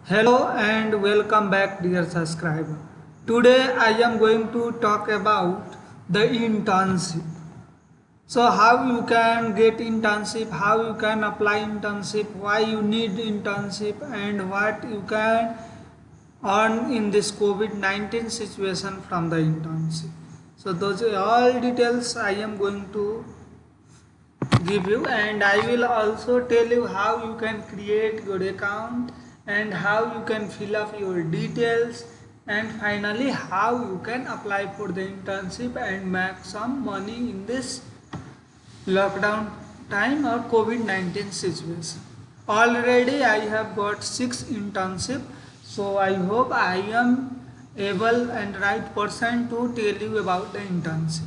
Hello and welcome back, dear subscriber. Today I am going to talk about the internship. So how you can get internship, how you can apply internship, why you need internship and what you can earn in this COVID-19 situation from the internship. So those are all details I am going to give you, and I will also tell you how you can create your account and how you can fill up your details, and finally how you can apply for the internship and make some money in this lockdown time or COVID-19 situation. Already I have got 6 internship, so I hope I am able and right person to tell you about the internship.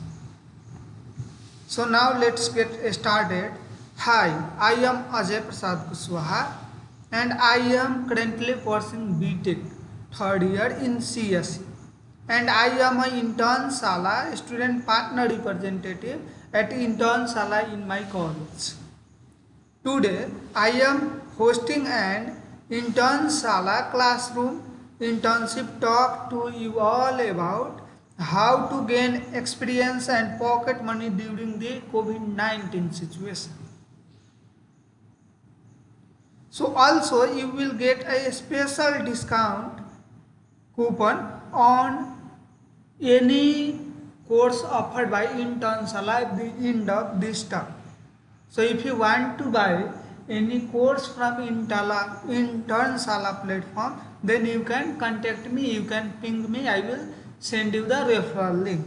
So now let's get started. Hi, I am Ajay Prasad Kushwaha and I am currently pursuing BTech third year in CSE, and I am a intern Sala student partner representative at intern Sala in my college. Today I am hosting an intern Sala classroom internship talk to you all about how to gain experience and pocket money during the COVID-19 situation. So also you will get a special discount coupon on any course offered by Internsala at the end of this term. So if you want to buy any course from Internsala platform, then you can contact me, you can ping me, I will send you the referral link.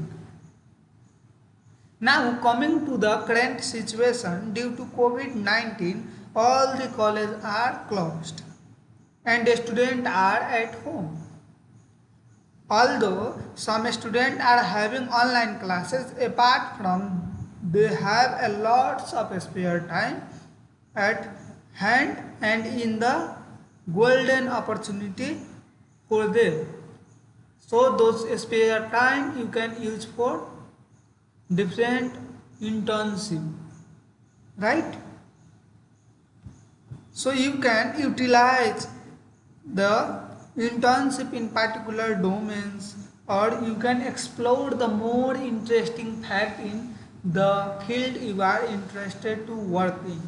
Now coming to the current situation, due to COVID-19, all the colleges are closed and the students are at home. Although some students are having online classes, apart from they have a lots of spare time at hand and in the golden opportunity for them. So those spare time you can use for different internship, right? So you can utilize the internship in particular domains, or you can explore the more interesting fact in the field you are interested to work in,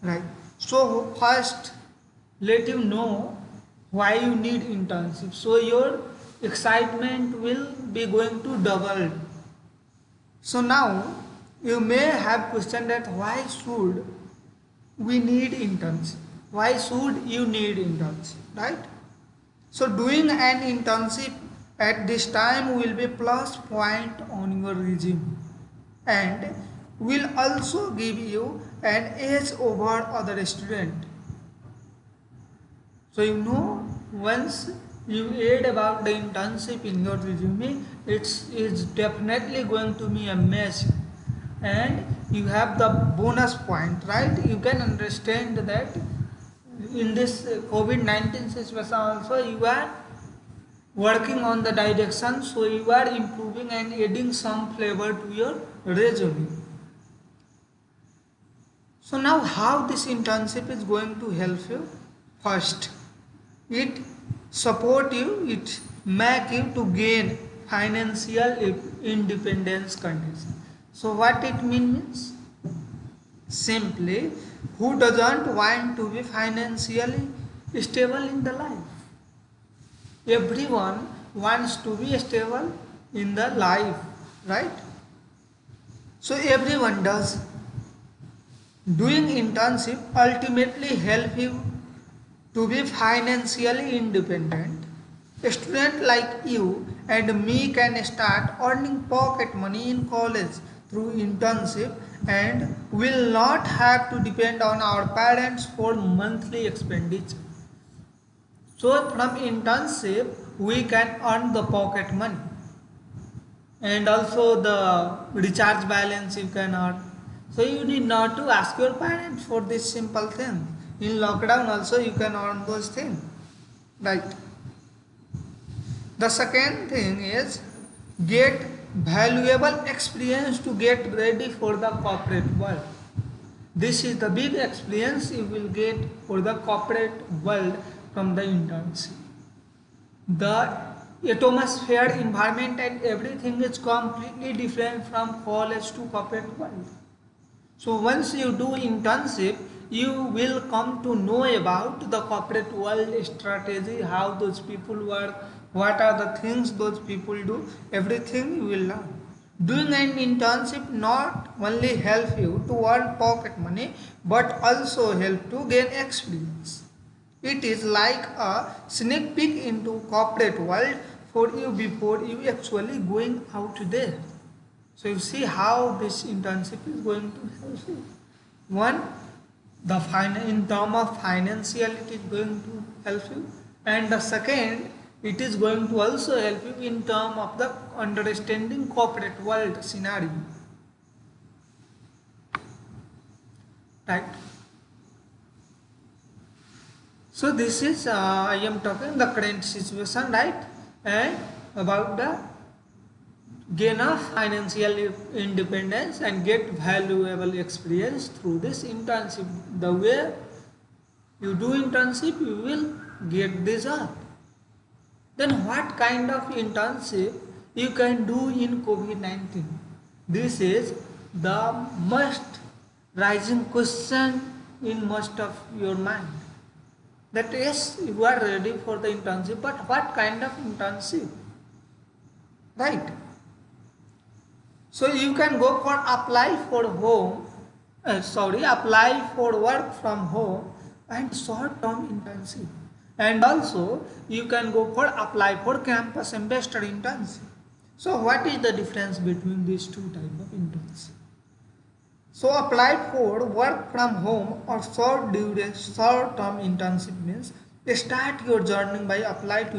right? So first let you know why you need internship, so your excitement will be going to double. So now you may have questioned that why should we need internship, why should you need internship, right? So doing an internship at this time will be plus point on your resume and will also give you an edge over other student. So you know, once you add about the internship in your resume, it's definitely going to be amazing, and you have the bonus point, right? You can understand that in this COVID-19 situation also you are working on the direction, so you are improving and adding some flavor to your resume. So now how this internship is going to help you? First, it support you, it make you to gain financial independence condition. So what it means? Simply, who doesn't want to be financially stable in the life? Everyone wants to be stable in the life, right? So everyone does. Doing internship ultimately help you to be financially independent. A student like you and me can start earning pocket money in college through internship and will not have to depend on our parents for monthly expenditure. So from internship we can earn the pocket money, and also the recharge balance you can earn. So you need not to ask your parents for this simple thing. In lockdown also you can earn those things, right? The second thing is get valuable experience to get ready for the corporate world. This is the big experience you will get for the corporate world from the internship. The atmosphere, environment and everything is completely different from college to corporate world. So once you do internship, you will come to know about the corporate world strategy, how those people work, what are the things those people do, everything you will learn. Doing an internship not only help you to earn pocket money but also help to gain experience. It is like a sneak peek into corporate world for you before you actually going out there. So you see how this internship is going to help you. One, in term of financial it is going to help you, and the second, it is going to also help you in term of the understanding corporate world scenario. Right. So this is I am talking the current situation, right, and about the gain of financial independence and get valuable experience through this internship. The way you do internship, you will get the job. Then what kind of internship you can do in COVID-19? This is the most rising question in most of your mind. That yes, you are ready for the internship, but what kind of internship? Right? So you can go for apply for apply for work from home and short term internship. And also you can go for apply for campus ambassador internship. So what is the difference between these two type of internship? So apply for work from home or short term internship means start your journey by apply to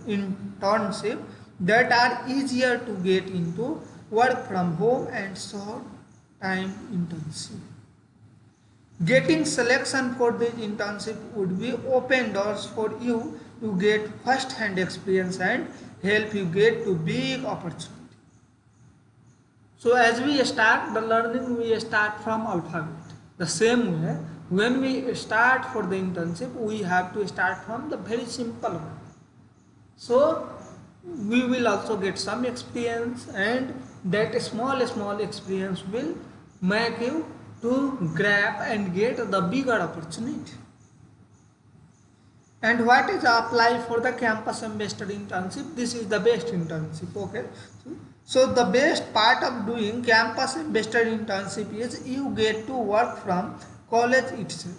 internship that are easier to get into work from home and short time internship. Getting selection for this internship would be open doors for you to get first hand experience and help you get to big opportunity. So as we start the learning, we start from alphabet. The same way, when we start for the internship, we have to start from the very simple one. So we will also get some experience, and that small experience will make you to grab and get the bigger opportunity. And what is apply for the campus ambassador internship? This is the best internship. Okay, so the best part of doing campus ambassador internship is you get to work from college itself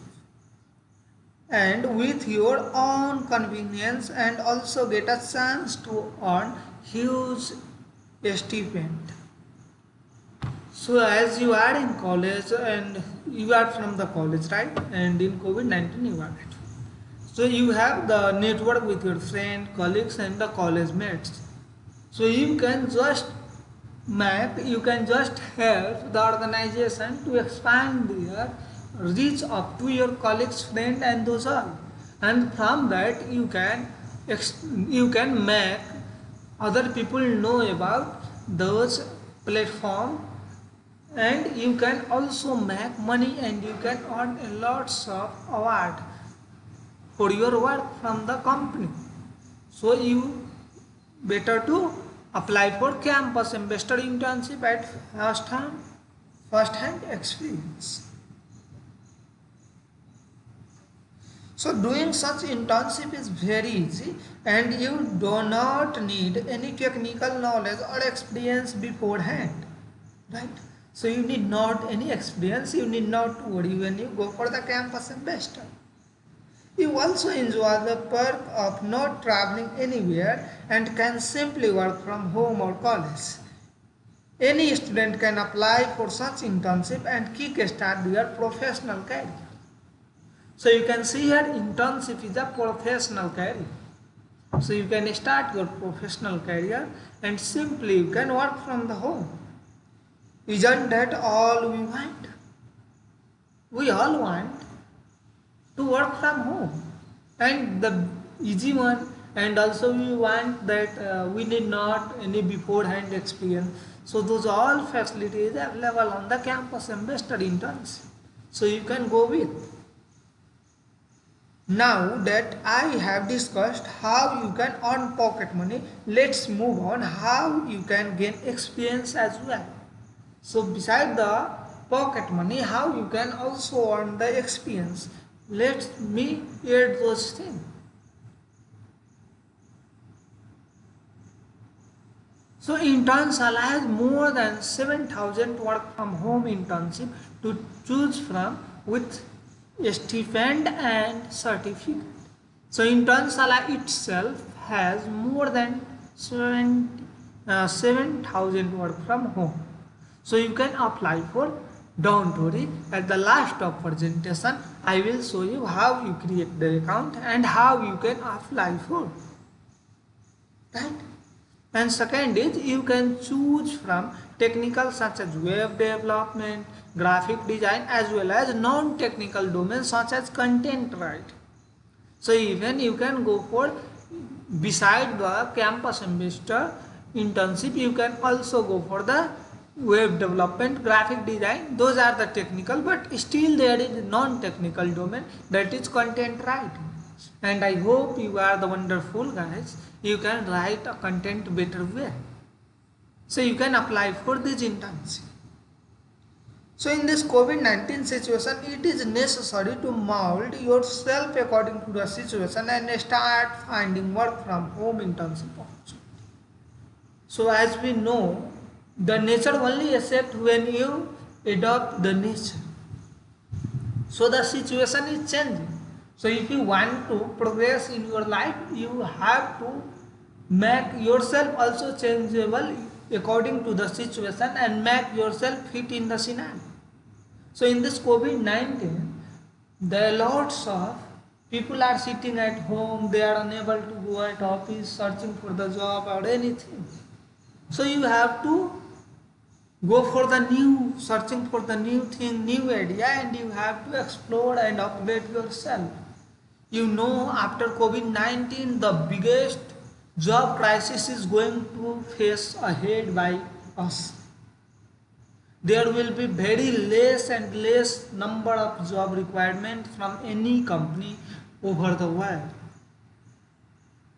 and with your own convenience, and also get a chance to earn huge stipend. So as you are in college and you are from the college, right, and in COVID-19 you are at home. So you have the network with your friend, colleagues and the college mates. So you can just help the organization to expand their reach up to your colleagues, friend and those all. And from that you can make other people know about those platform, and you can also make money and you can earn a lots of award for your work from the company. So you better to apply for campus ambassador internship at first hand experience. So doing such internship is very easy and you do not need any technical knowledge or experience beforehand, right? So you need not any experience, you need not to worry when you go for the campus ambassador. You also enjoy the perk of not traveling anywhere and can simply work from home or college. Any student can apply for such internship and kick-start their professional career. So you can see here internship is a professional career. So you can start your professional career and simply you can work from the home. Isn't that all we want? We all want to work from home, and the easy one, and also we want that we need not any beforehand experience. So those all facilities are available on the campus ambassador internship. So you can go with. Now that I have discussed how you can earn pocket money, let's move on how you can gain experience as well. So beside the pocket money, how you can also earn the experience. Let me add those things. So Internsala has more than 7,000 work from home internship to choose from with a stipend and certificate. So Internsala itself has more than 7,000 work from home. So you can apply for. Don't worry, at the last of presentation I will show you how you create the account and how you can apply for. Right? And second is you can choose from technical such as web development, graphic design as well as non-technical domains such as content writing. So even you can go for, beside the campus semester internship, you can also go for the web development, graphic design. Those are the technical, but still there is non-technical domain, that is content writing. And I hope you are the wonderful guys. You can write a content better way. So you can apply for this internship. So in this COVID-19 situation, it is necessary to mold yourself according to the situation and start finding work from home internship opportunity. So as we know, the nature only accepts when you adopt the nature. So the situation is changing. So if you want to progress in your life, you have to make yourself also changeable according to the situation and make yourself fit in the scenario. So in this COVID-19, there are lots of people are sitting at home, they are unable to go at office searching for the job or anything. So you have to go for the new, searching for the new thing, new idea, and you have to explore and upgrade yourself. You know, after COVID-19, the biggest job crisis is going to face ahead by us. There will be very less and less number of job requirement from any company over the world.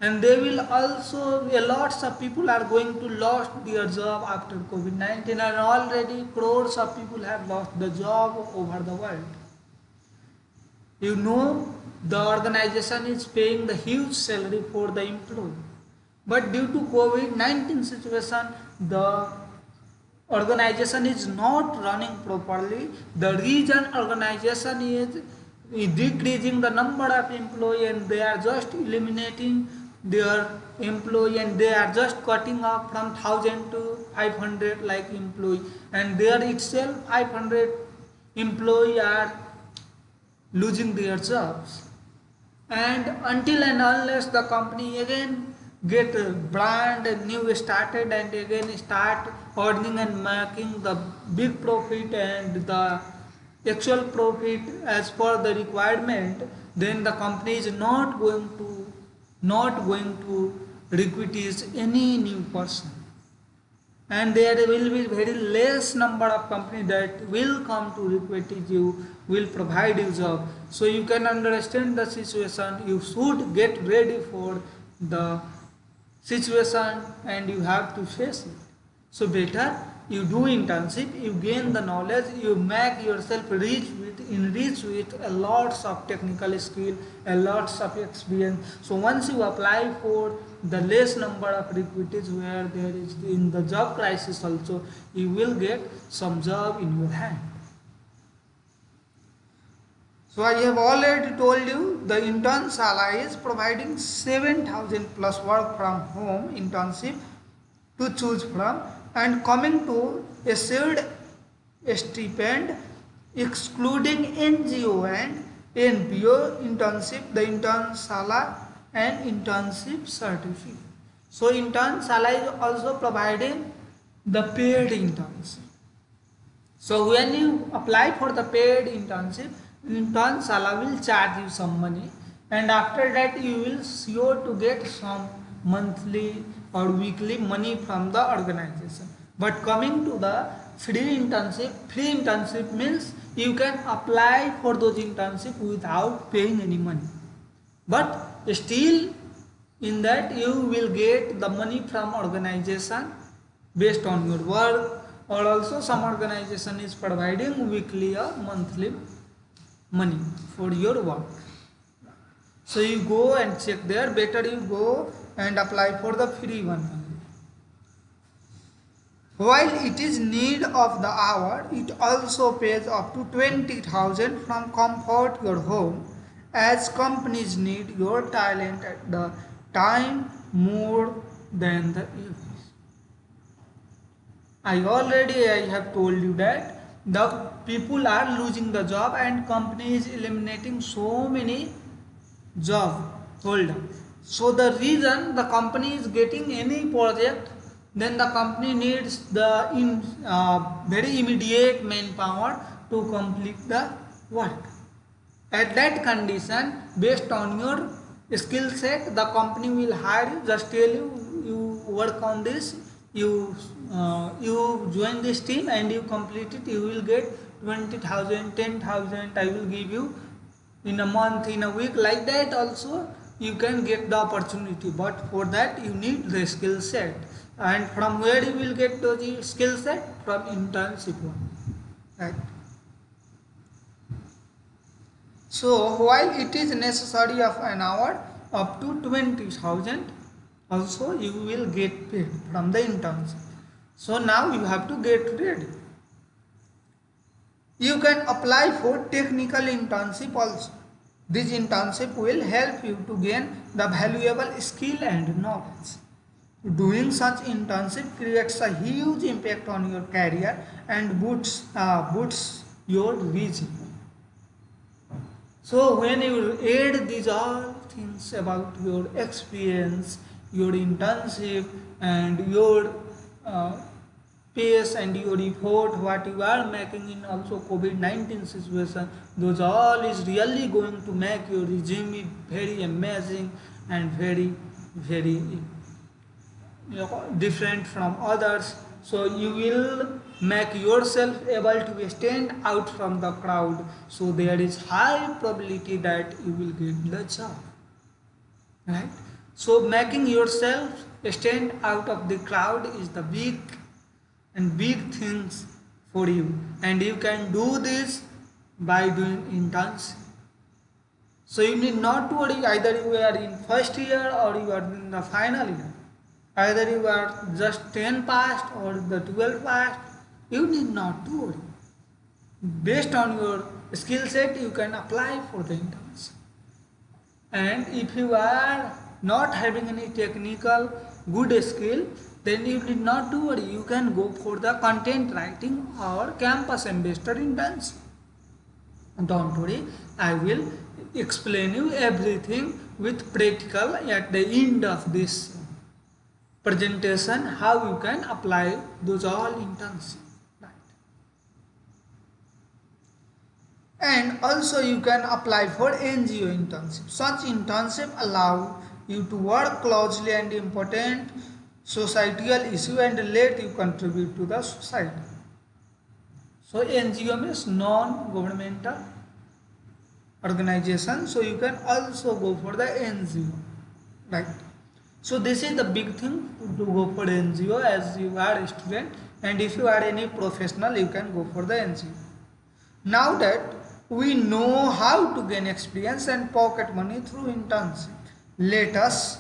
And they will also, a lots of people are going to lose their job after COVID-19, and already crores of people have lost the job over the world. You know, the organization is paying the huge salary for the employee. But due to COVID-19 situation, the organization is not running properly. The reason organization is decreasing the number of employee and they are just eliminating their employee and they are just cutting off from 1,000 to 500 like employee, and there itself 500 employee are losing their jobs. And until and unless the company again get a brand new started and again start earning and making the big profit and the actual profit as per the requirement, then the company is not going to recruit any new person, and there will be very less number of companies that will come to recruit you, will provide you job. So you can understand the situation. You should get ready for the situation and you have to face it. So better you do internship, you gain the knowledge, you make yourself enrich with a lots of technical skill, a lots of experience. So once you apply for the less number of recruiters where there is in the job crisis also, you will get some job in your hand. So I have already told you the Internsala is providing 7,000 plus work from home internship to choose from, and coming to a shared stipend excluding NGO and NPO internship, the Internsala and internship certificate. So Internsala is also providing the paid internship. So when you apply for the paid internship, Internsala will charge you some money, and after that you will sure to get some monthly or weekly money from the organization. But coming to the free internship means you can apply for those internship without paying any money. but still in that you will get the money from organization based on your work, or also some organization is providing weekly or monthly money for your work. So you go and check there, better you go and apply for the free one only. While it is need of the hour, it also pays up to 20,000 from comfort your home, as companies need your talent at the time more than the evenings. I have told you that the people are losing the job and company is eliminating so many job holder. So the reason the company is getting any project, then the company needs the very immediate manpower to complete the work. At that condition, based on your skill set, the company will hire you. Just tell you, you work on this, you join this team and you complete it. You will get 20,000, 10,000. I will give you in a month, in a week, like that. Also, you can get the opportunity. But for that, you need the skill set. And from where you will get those skill set? From internship one, right? So while it is necessary of an hour up to 20,000, also you will get paid from the internship. So now you have to get ready. You can apply for technical internship also. This internship will help you to gain the valuable skill and knowledge. Doing such internship creates a huge impact on your career and boosts your resume. So when you add these all things about your experience, your internship, and your uh, pace and your effort, what you are making in also COVID-19 situation, those all is really going to make your resume very amazing and very different from others. So you will make yourself able to stand out from the crowd, so there is high probability that you will get the job, right? So making yourself stand out of the crowd is the big things for you, and you can do this by doing internship. So you need not to worry, either you are in first year or you are in the final year. Either you are just 10 passed or the 12 passed, you need not to worry. Based on your skill set, you can apply for the internship. And if you are not having any technical good skill, then you need not to worry. You can go for the content writing or campus ambassador internship. Don't worry, I will explain you everything with practical at the end of this presentation, how you can apply those all internships, right? And also you can apply for NGO internship. Such internship allow you to work closely and important societal issue and let you contribute to the society. So NGO means non-governmental organization. So you can also go for the NGO, right? So this is the big thing to go for NGO as you are a student, and if you are any professional, you can go for the NGO. Now that we know how to gain experience and pocket money through internship, let us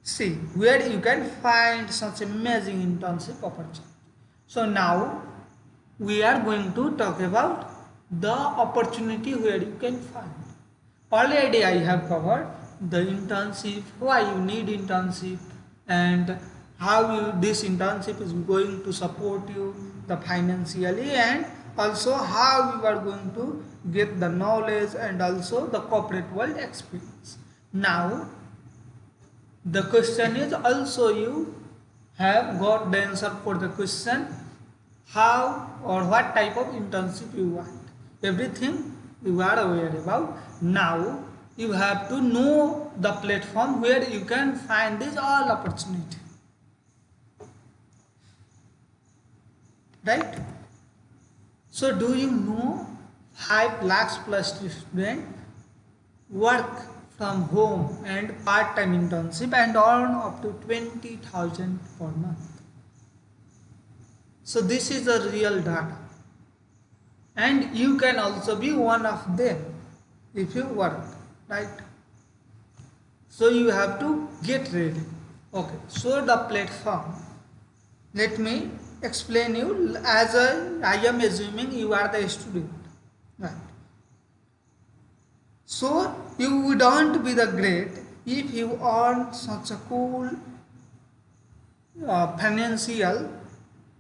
see where you can find such amazing internship opportunity. So now we are going to talk about the opportunity where you can find. Already I have covered the internship, why you need internship, and how this internship is going to support you the financially, and also how you are going to get the knowledge and also the corporate world experience. Now the question is also, you have got the answer for the question, how or what type of internship you want. Everything you are aware about. Now you have to know the platform where you can find this all opportunity, right? So do you know 5 lakhs plus students work from home and part-time internship and earn up to 20,000 per month. So this is the real data, and you can also be one of them if you work, right? So you have to get ready. Okay, so the platform, let me explain you as I am assuming you are the student, right? So you don't be the great if you earn such a cool financial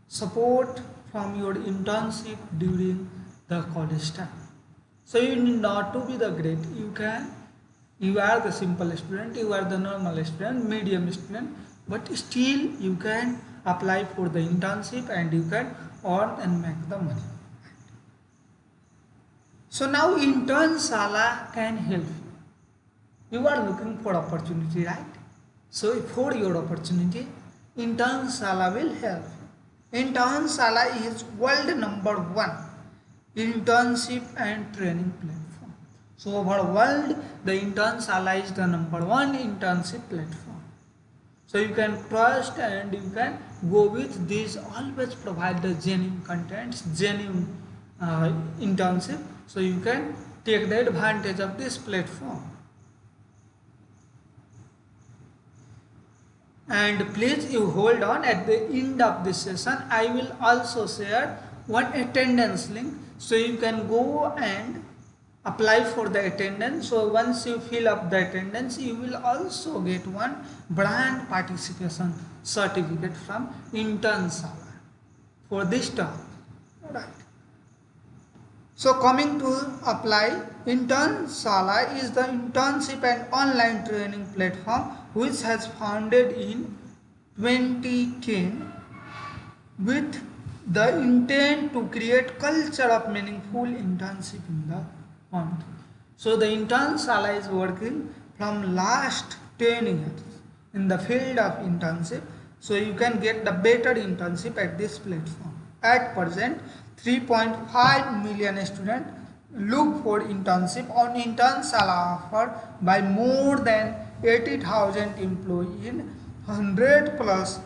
support from your internship during the college time. So you need not to be the great. You are the simple student, you are the normal student, medium student, but still you can apply for the internship and you can earn and make the money. So now Internshala can help you. You are looking for opportunity, right? So for your opportunity, Internshala will help you. Internshala is world number one internship and training platform. So over world, the Internshala is the number one internship platform. So you can trust and you can go with this. Always provide the genuine contents, genuine internship. So you can take the advantage of this platform. And please you hold on, at the end of this session I will also share one attendance link, so you can go and apply for the attendance. So once you fill up the attendance, you will also get one brand participation certificate from Internshala for this term. Alright. So coming to apply, Internshala is the internship and online training platform which has founded in 2010 with the intent to create culture of meaningful internship in the country. So the Internshala is working from last 10 years in the field of internship. So you can get the better internship at this platform. At present, 3.5 million students look for internship on Internshala offered by more than 80,000 employees in 100 plus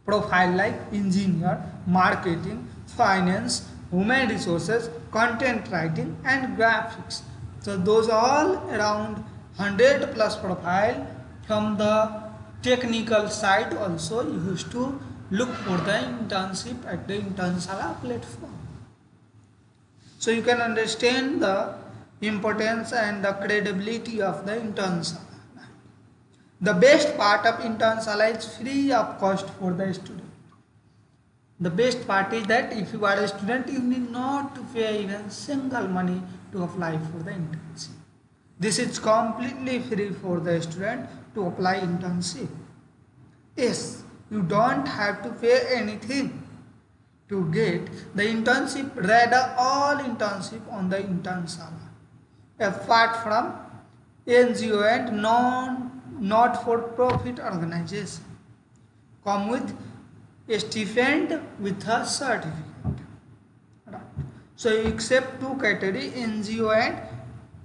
profile like engineer, marketing, finance, human resources, content writing and graphics. So those all around 100 plus profile from the technical side also used to look for the internship at the Internshala platform. So you can understand the importance and the credibility of the Internshala. The best part of Internshala is free of cost for the student. The best part is that if you are a student, you need not to pay even single money to apply for the internship. This is completely free for the student to apply internship. Yes, you don't have to pay anything to get the internship, rather all internship on the Internshala. Apart from NGO and not-for-profit organization come with a stipend with a certificate. Right. So you accept two categories, NGO and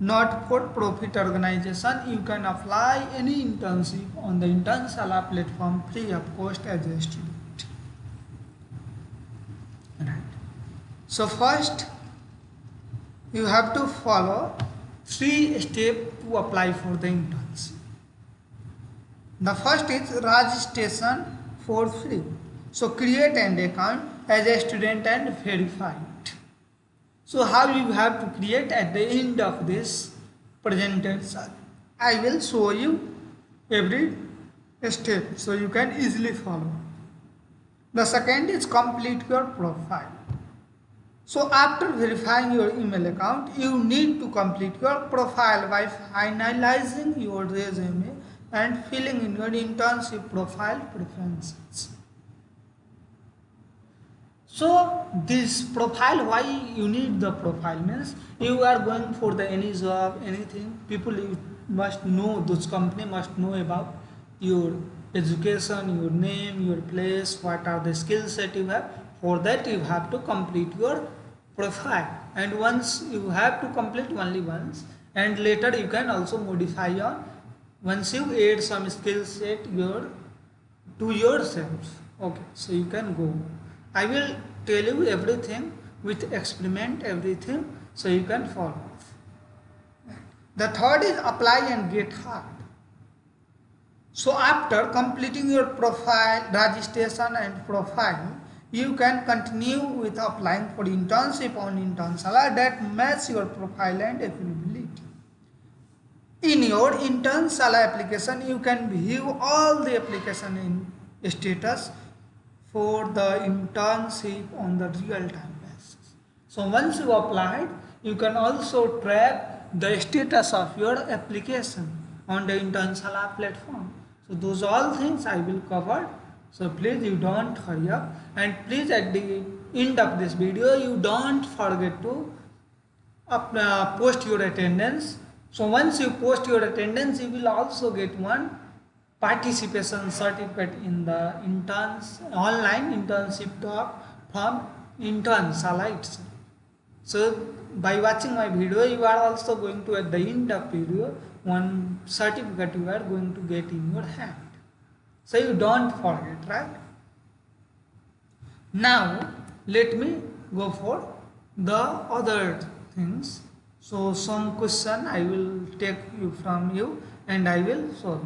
not-for-profit organization. You can apply any internship on the Internshala platform free of cost as a student. Right. So first you have to follow 3 steps to apply for the internship. The first is registration for free. So create an account as a student and verify it. So how you have to create at the end of this presentation, I will show you every step so you can easily follow. The second is complete your profile. So after verifying your email account, you need to complete your profile by finalizing your resume and filling in your internship profile preferences. So this profile, why you need the profile means you are going for the any job, anything, people you must know, those company must know about your education, your name, your place, what are the skill set you have. For that you have to complete your profile, and once you have to complete only once, and later you can also modify on once you add some skill set to yourself. Okay, so you can go. I will tell you everything with experiment, everything, so you can follow. The third is apply and get hired. So after completing your profile, registration and profile, you can continue with applying for internship on Internsala that match your profile and availability. In your Internsala application, you can view all the application in status for the internship on the real-time basis. So once you applied, you can also track the status of your application on the Internsala platform. So those all things I will cover. So please you don't hurry up, and please at the end of this video you don't forget to post your attendance. So once you post your attendance, you will also get one participation certificate in the online internship talk from Internsala itself. So by watching my video, you are also going to, at the end of video, one certificate you are going to get in your hand. So you don't forget, right? Now let me go for the other things. So some question I will take you from you and I will solve.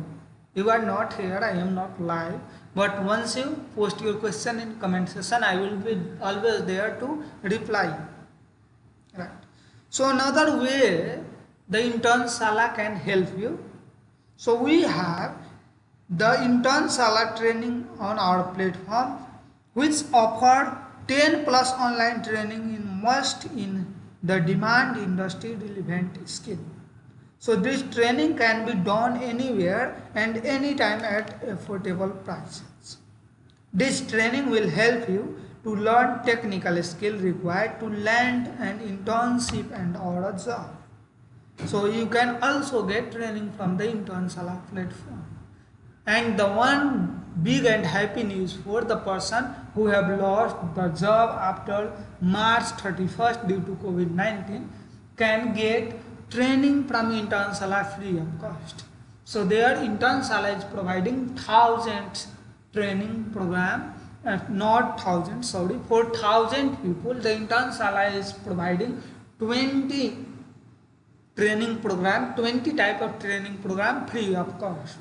You are not here, I am not live, but once you post your question in comment section, I will be always there to reply. Right. So another way the Internsala can help you. So we have the Internsala training on our platform, which offer 10 plus online training in most in the demand industry relevant skill. So this training can be done anywhere and anytime at affordable prices. This training will help you to learn technical skill required to land an internship and or a job. So you can also get training from the Internsala platform. And the one big and happy news for the person who have lost the job after March 31st due to COVID-19 can get training from Internsala free of cost. So their Internsala is providing thousands training program, not thousands, sorry, for 1,000 people. The Internsala is providing 20 training program, 20 type of training program free of cost.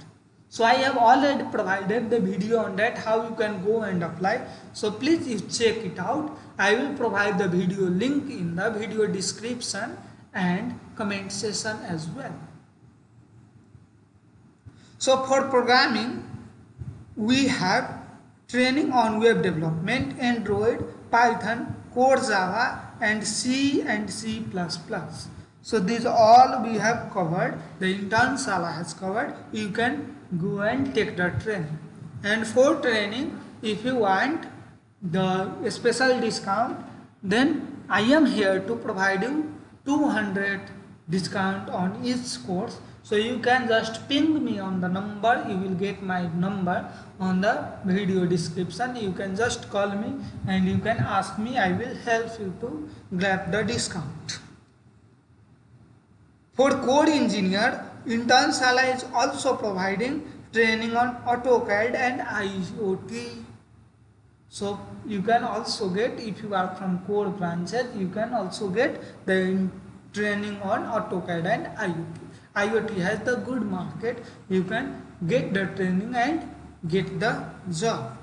So I have already provided the video on that, how you can go and apply. So please you check it out. I will provide the video link in the video description and comment section as well. So for programming, we have training on web development, Android, Python, Core Java and C and C++. So these all we have covered, the Internsala has covered. You can go and take the training. And for training, if you want the special discount, then I am here to provide you 200 discount on each course. So you can just ping me on the number. You will get my number on the video description. You can just call me and you can ask me. I will help you to grab the discount. For core engineer, Internsala is also providing training on AutoCAD and IoT. So you can also get, if you are from core branches, you can also get the training on AutoCAD and IoT. IoT has the good market. You can get the training and get the job.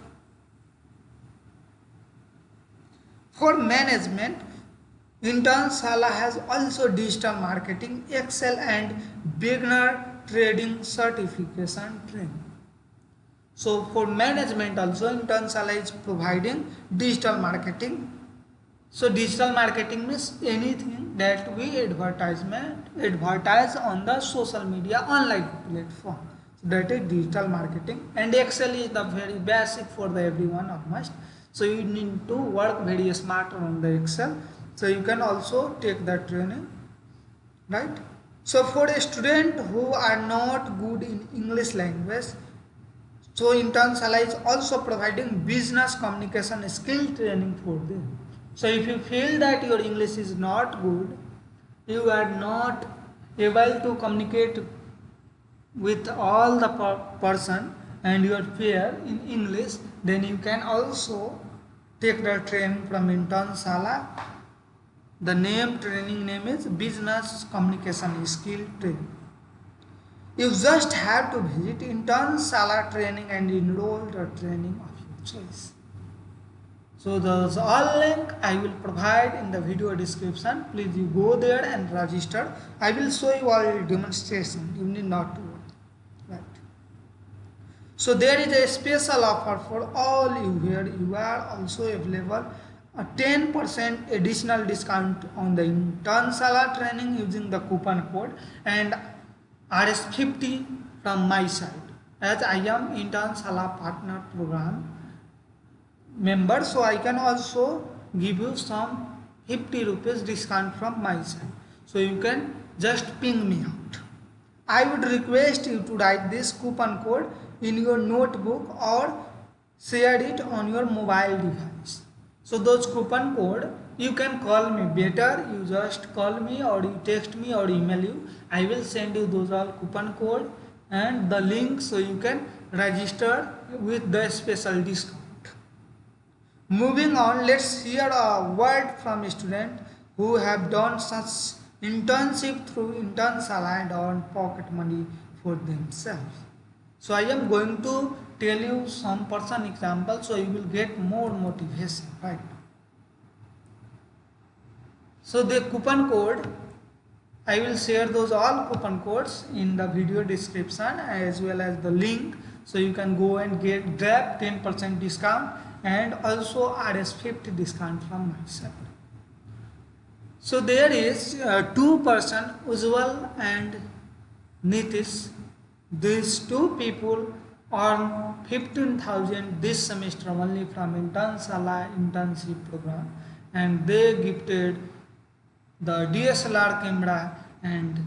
For management, Internsala has also digital marketing, Excel and beginner trading certification training. So for management also Internsala is providing digital marketing. So digital marketing means anything that we advertise on the social media online platform. So that is digital marketing, and Excel is the very basic for the everyone of must. So you need to work very smart on the Excel. So you can also take the training, right? So for a student who are not good in English language, so Internsala is also providing business communication skill training for them. So if you feel that your English is not good, you are not able to communicate with all the person and your peer in English, then you can also take the training from Internshala. The training name is Business Communication Skill Training. You just have to visit Internshala training and enroll the training of your choice. So those all link I will provide in the video description. Please you go there and register. I will show you all demonstration. You need not to worry. Right. So there is a special offer for all you here. You are also available a 10% additional discount on the Internshala training using the coupon code and RS50 from my side, as I am Internshala partner program member, so I can also give you some 50 rupees discount from my side. So you can just ping me out. I would request you to write this coupon code in your notebook or share it on your mobile device. So those coupon code, you can call me, better you just call me or you text me or email you. I will send you those all coupon code and the link so you can register with the special discount. Moving on, let's hear a word from a student who have done such internship through Internshala and earn pocket money for themselves. So I am going to tell you some person example so you will get more motivation, right? So the coupon code, I will share those all coupon codes in the video description as well as the link, so you can go and grab 10% discount and also RS50 discount from my side. So there is two person, Ujjwal and Nitish. These two people earn 15,000 this semester only from Internshala internship program, and they gifted the DSLR camera and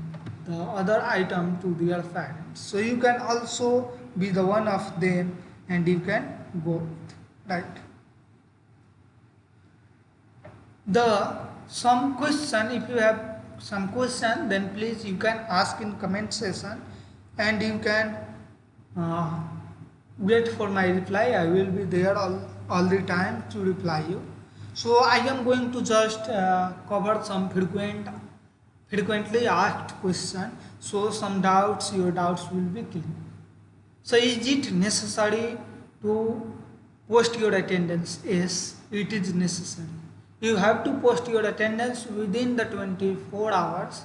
the other item to their parents. So you can also be the one of them and you can go with, right? Some question, if you have some question, then please you can ask in comment section and you can wait for my reply. I will be there all the time to reply you. So I am going to just cover some frequently asked question, so some doubts, your doubts will be clear. So is it necessary to post your attendance? Yes, it is necessary. You have to post your attendance within the 24 hours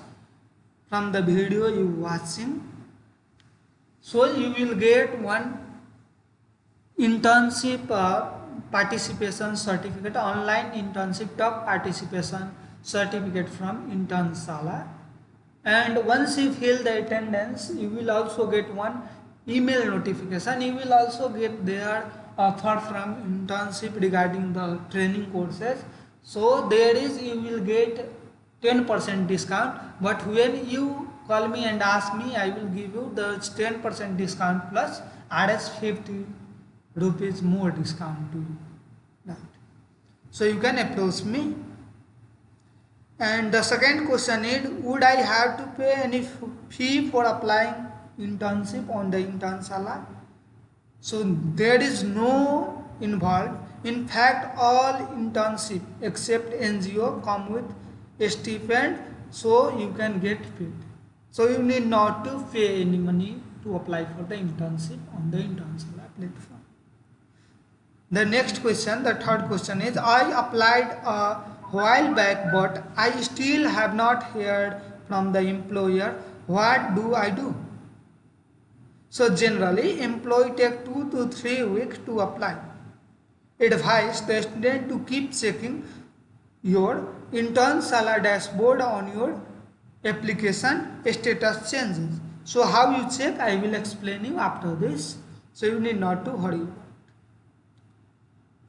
from the video you watching. So you will get one internship participation certificate, online internship top participation certificate from Internshala. And once you fill the attendance, you will also get one email notification. You will also get their offer from internship regarding the training courses. So there is, you will get 10% discount, but when you call me and ask me, I will give you the 10% discount plus RS50 rupees more discount to you. Right. So you can approach me. And the second question is, would I have to pay any fee for applying internship on the Internshala? So there is no involved. In fact, all internship except NGO come with a stipend, so you can get paid. So you need not to pay any money to apply for the internship on the Internshala platform. The next question, the third question is, I applied a while back but I still have not heard from the employer. What do I do? So generally, employee take 2 to 3 weeks to apply. Advise the student to keep checking your Internshala dashboard on your application status changes. So how you check, I will explain you after this. So you need not to hurry.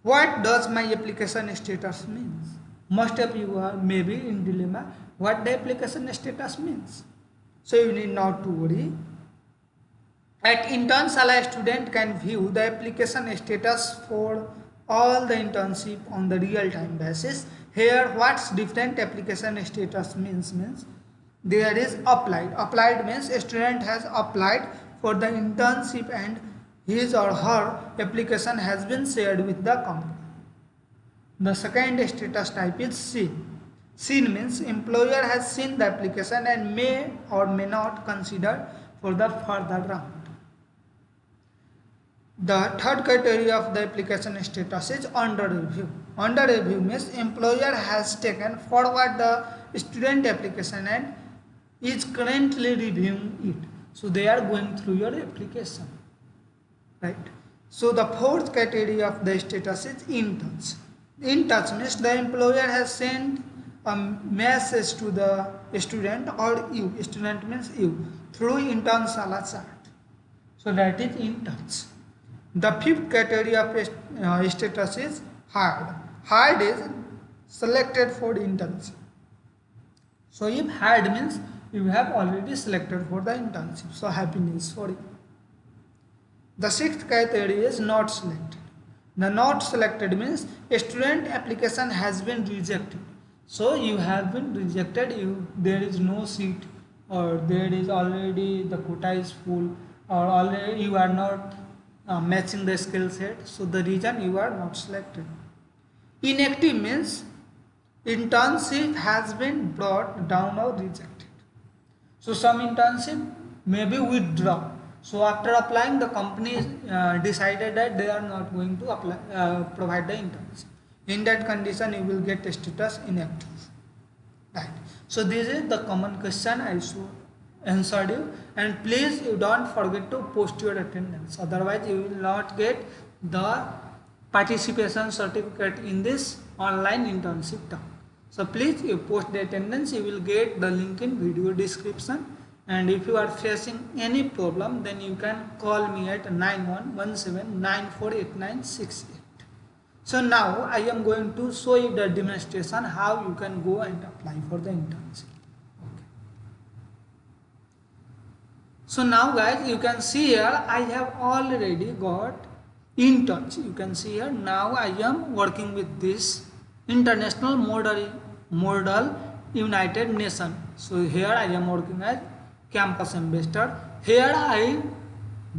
What does my application status means? Most of you are maybe in dilemma what the application status means. So you need not to worry. At Internshala, a student can view the application status for all the internship on the real-time basis. Here, what's different application status means There is applied. Applied means a student has applied for the internship and his or her application has been shared with the company. The second status type is seen. Seen means employer has seen the application and may or may not consider for the further round. The third criteria of the application status is under review. Under review means employer has taken forward the student application and is currently reviewing it. So they are going through your application, right? So the fourth criteria of the status is in touch. In touch means the employer has sent a message to the student or you. Student means you through Internshala chat. So that is in touch. The fifth criteria of status is hired. Hired is selected for internship. So if hired means you have already selected for the internship. So happy news for you. The sixth criteria is not selected. The not selected means a student application has been rejected. So you have been rejected. There is no seat, or there is already the quota is full, or already you are not matching the skill set. So the reason you are not selected. Inactive means internship has been brought down or rejected. So some internship may be withdrawn. So after applying, the company decided that they are not going to provide the internship. In that condition, you will get status inactive. Right. So this is the common question I should answered you, and please you don't forget to post your attendance, otherwise you will not get the participation certificate in this online internship term. So please you post the attendance, you will get the link in video description, and if you are facing any problem then you can call me at 9117948968. So now I am going to show you the demonstration how you can go and apply for the internship. So now guys, you can see here I have already got in touch. You can see here now I am working with this International Model United Nations. So here I am working as campus ambassador. Here I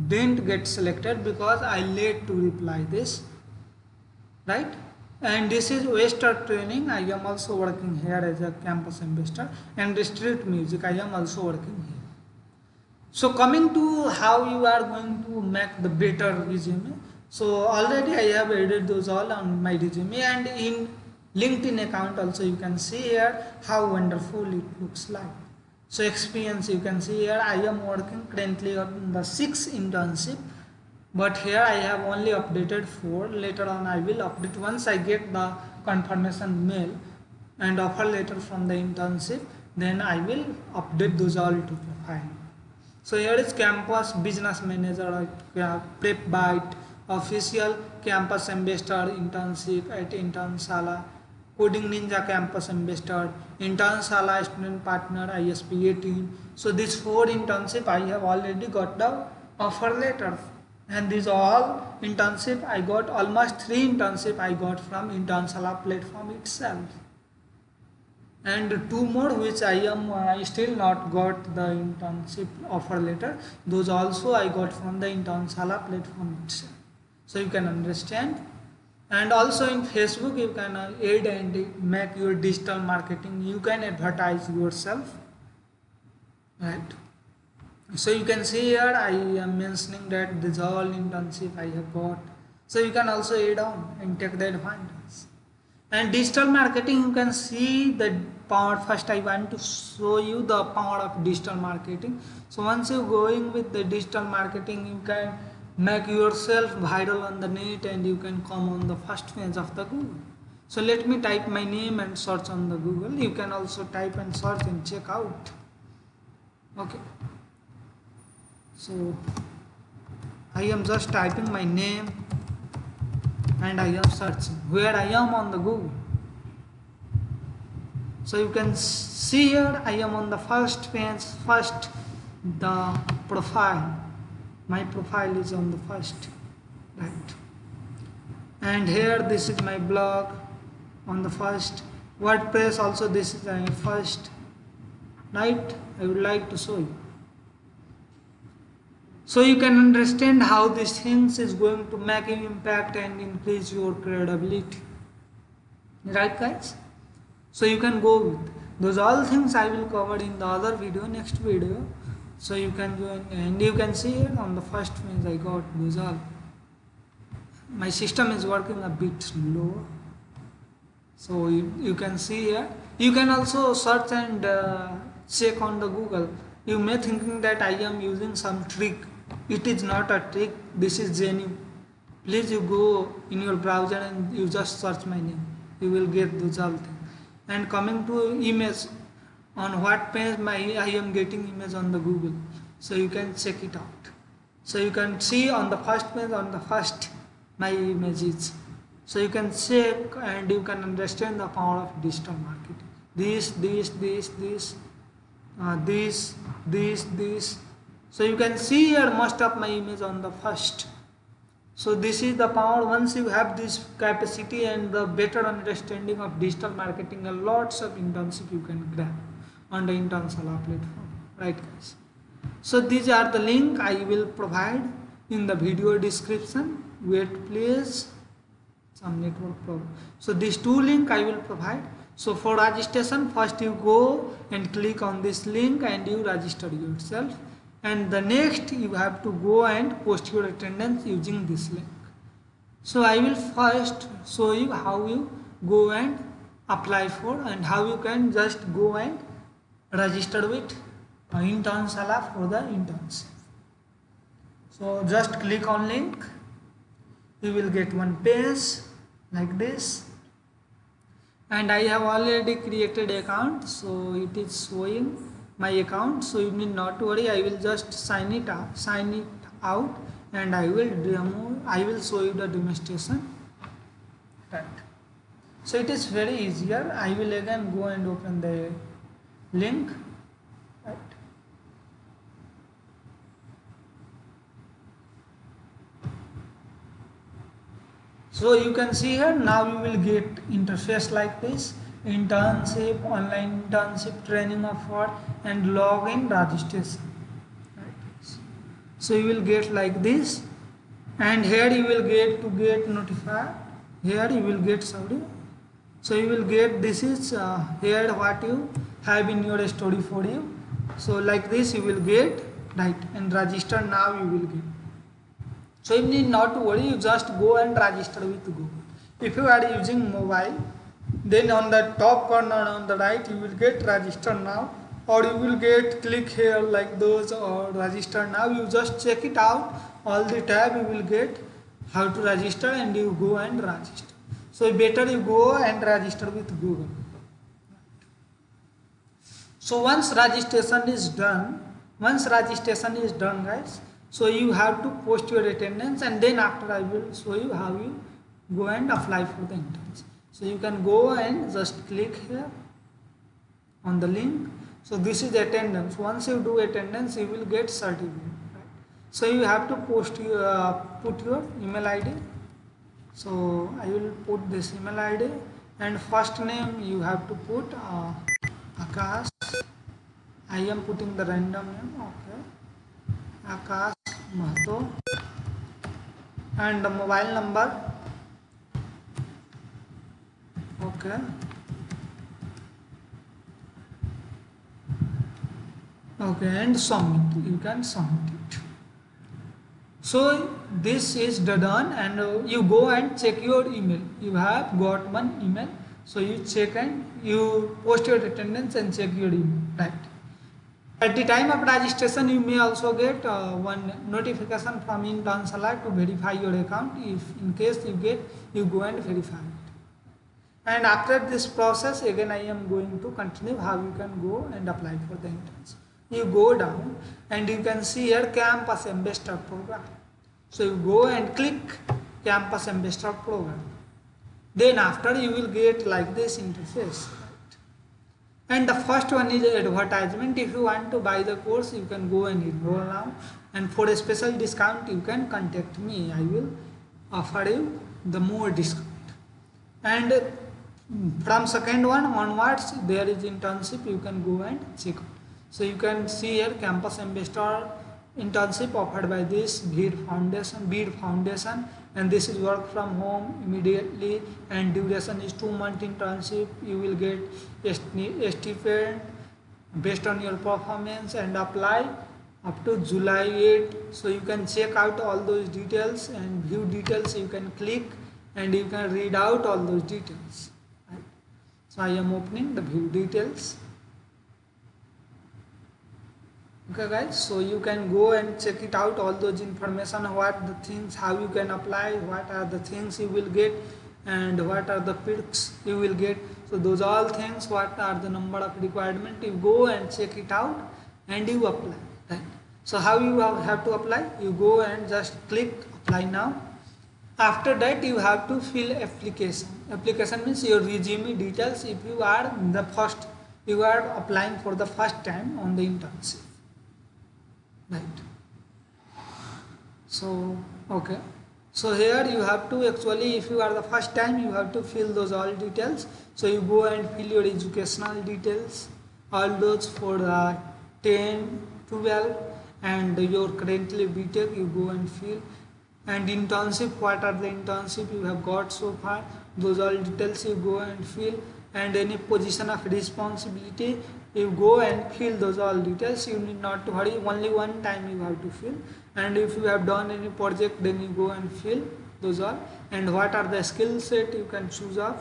didn't get selected because I late to reply this, right? And this is Western Training. I am also working here as a campus ambassador, and Street Music I am also working here. So coming to how you are going to make the better resume. So already I have added those all on my resume, and in LinkedIn account also you can see here how wonderful it looks like. So experience, you can see here I am working currently on the 6th internship, but here I have only updated 4. Later on I will update once I get the confirmation mail and offer letter from the internship, then I will update those all to profile. So here is campus business manager, Prep Byte, official campus ambassador internship at Internshala, Coding Ninja campus ambassador, Internshala student partner ISP 18. So these 4 internship I have already got the offer letter, and these all internship I got, almost 3 internship I got from Internshala platform itself, and 2 more which I still not got the internship offer letter. Those also I got from the Internshala platform itself. So you can understand. And also in Facebook you can add and make your digital marketing. You can advertise yourself, right? So you can see here I am mentioning that this all internship I have got. So you can also add on and take the advantage. And digital marketing, you can see the power. First I want to show you the power of digital marketing. So once you going with the digital marketing, you can make yourself viral on the net and you can come on the first page of the Google. So let me type my name and search on the Google. You can also type and search and check out. Okay. So I am just typing my name and I am searching where I am on the Google. So you can see here I am on the first page, first the profile. My profile is on the first, right? And here this is my blog on the first. WordPress also, this is the first. right? I would like to show you. So you can understand how these things is going to make an impact and increase your credibility, right guys? So you can go with those all things I will cover in the other video, next video. So you can join and you can see here on the first page I got those all. My system is working a bit slow, so you can see here. You can also search and check on the Google. You may thinking that I am using some trick. It is not a trick, this is genuine. Please you go in your browser and you just search my name, you will get those all things. And coming to image, on what page I am getting image on the Google, so you can check it out. So you can see on the first page, on the first my image is. So you can check and you can understand the power of digital marketing. This. So you can see here most of my image on the first. So this is the power. Once you have this capacity and the better understanding of digital marketing, a lots of internship you can grab on the Internshala platform, right guys? So these are the link I will provide in the video description. Wait please, some network problem. So these two link I will provide. So for registration, first you go and click on this link and you register yourself. And the next you have to go and post your attendance using this link. So I will first show you how you go and apply for and how you can just go and register with Internshala for the internship. So just click on link, you will get one page like this, and I have already created account, so it is showing my account. So you need not to worry, I will just sign it out and I will show you the demonstration, right? So it is very easier. I will again go and open the link, right? So you can see here, now you will get interface like this: internship, online internship, training offer, and login registration. Right. So you will get like this, and here you will get notified. Here you will get so you will get this is here what you have in your story for you. So like this you will get, right, and register now you will get. So you need not to worry, you just go and register with Google. If you are using mobile, then on the top corner on the right you will get register now, or you will get click here like those, or register now. You just check it out, all the tab you will get how to register and you go and register. So better you go and register with Google. So once registration is done guys, so you have to post your attendance, and then after I will show you how you go and apply for the internship. So you can go and just click here on the link. So this is attendance. Once you do attendance, you will get certificate. Right? So you have to put your email ID. So I will put this email ID, and first name you have to put Akash. I am putting the random name. Okay, Akash Mahato, and the mobile number. Okay, and submit. You can submit it. So this is done, and you go and check your email. You have got one email, so you check and you post your attendance and check your email, right? At the time of registration, you may also get one notification from Internshala to verify your account. If in case you get, you go and verify it. And after this process, again I am going to continue how you can go and apply for the internship. You go down and you can see here Campus Ambassador Program. So you go and click Campus Ambassador Program. Then after you will get like this interface. And the first one is advertisement. If you want to buy the course, you can go and enroll now. And for a special discount, you can contact me. I will offer you the more discount. And from second one onwards, there is internship. You can go and check out. So you can see here campus ambassador internship offered by this Bead Foundation, and this is work from home immediately, and duration is 2 month internship. You will get a stipend based on your performance and apply up to July 8. So you can check out all those details and view details. You can click and you can read out all those details. Right? So I am opening the view details. Okay guys, so you can go and check it out, all those information, what the things, how you can apply, what are the things you will get, and what are the perks you will get. So those all things, what are the number of requirement, you go and check it out and you apply, right? So how you have to apply? You go and just click apply now. After that you have to fill application. Application means your resume details if you are you are applying for the first time on the internship. Right. So okay, so here you have to actually, if you are the first time, you have to fill those all details. So you go and fill your educational details, all those for the 10, 12 and your currently BTech, you go and fill. And internship, what are the internship you have got so far, those all details you go and fill. And any position of responsibility, you go and fill those all details. You need not to hurry, only one time you have to fill. And if you have done any project, then you go and fill those all. And what are the skill set you can choose of.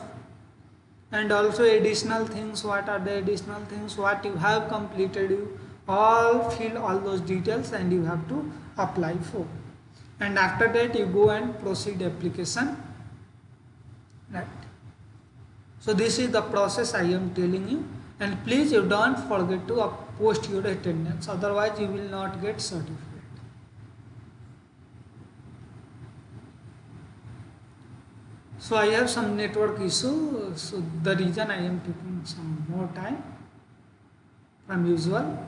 And also additional things, what are the additional things, what you have completed, you all fill all those details and you have to apply for. And after that you go and proceed application, right? So this is the process I am telling you. And please you don't forget to post your attendance, otherwise you will not get certificate. So I have some network issue, so the reason I am taking some more time from usual.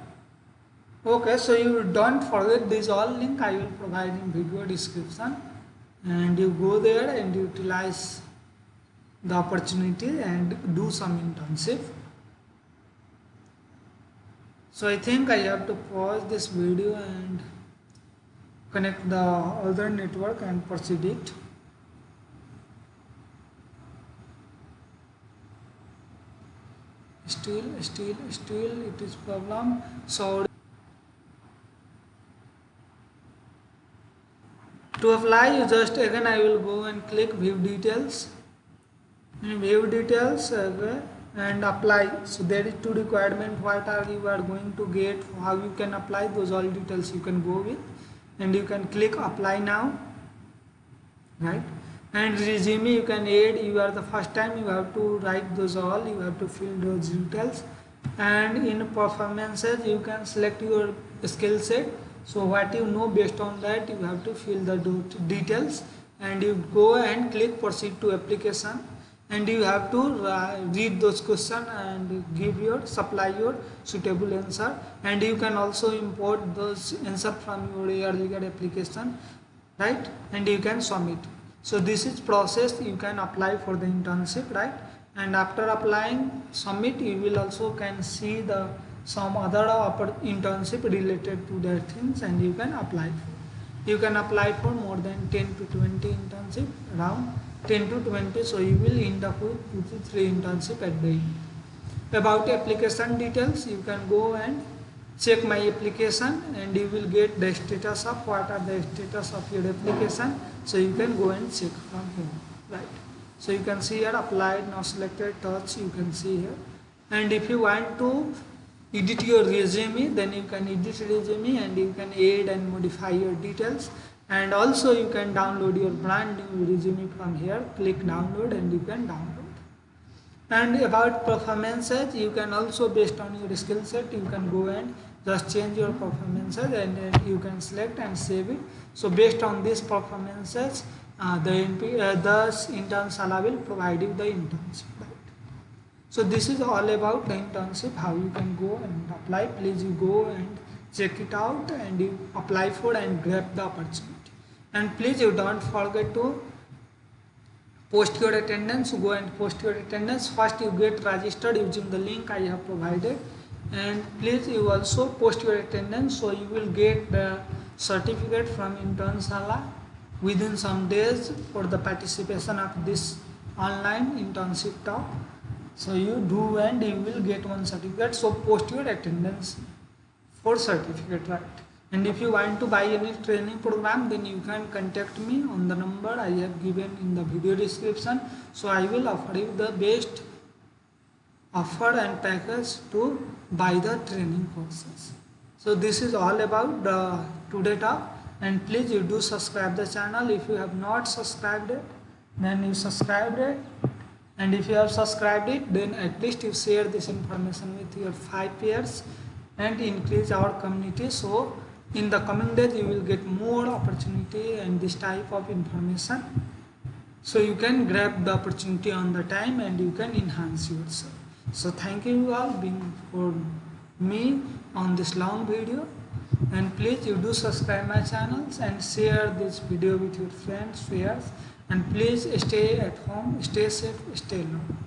Okay, so you don't forget this all link I will provide in video description, and you go there and utilize the opportunity and do some internship. So I think I have to pause this video and connect the other network and proceed it. Still it is problem. So to apply, you just again I will go and click view details. View details and apply. So there is two requirement, what are you are going to get, how you can apply, those all details you can go with, and you can click apply now, right? And resume you can add, you are the first time, you have to write those all, you have to fill those details. And in performances you can select your skill set, so what you know, based on that you have to fill the details, and you go and click proceed to application. And you have to read those questions and supply your suitable answer. And you can also import those answer from your ARGCAD application, right? And you can submit. So this is process you can apply for the internship, right? And after applying, submit, you will also can see some other internship related to their things, and you can apply for. You can apply for more than 10 to 20 internship, around 10 to 20, so you will end up with 2 to 3 internship at the end. About application details, you can go and check my application, and you will get the status of what are the status of your application. So you can go and check from here, right? So you can see here applied, now selected, touch, you can see here. And if you want to edit your resume, then you can edit resume and you can add and modify your details. And also you can download your brand new resume from here, click download and you can download. And about performances, you can also, based on your skill set, you can go and just change your performances, and then you can select and save it. So based on these performances, the intern will provide you the internship. Right? So this is all about the internship, how you can go and apply. Please you go and check it out and you apply for and grab the opportunity. And please you don't forget to post your attendance. Go and post your attendance. First you get registered using the link I have provided, and please you also post your attendance, so you will get the certificate from Internshala within some days for the participation of this online internship talk. So you do and you will get one certificate, so post your attendance for certificate, right? And if you want to buy any training program, then you can contact me on the number I have given in the video description, so I will offer you the best offer and package to buy the training courses. So this is all about the today talk, and please you do subscribe the channel. If you have not subscribed it, then you subscribe it, and if you have subscribed it, then at least you share this information with your 5 peers and increase our community. So in the coming days you will get more opportunity and this type of information, so you can grab the opportunity on the time and you can enhance yourself. So thank you all being for me on this long video, and please you do subscribe my channels and share this video with your friends, peers, and please stay at home, stay safe, stay long.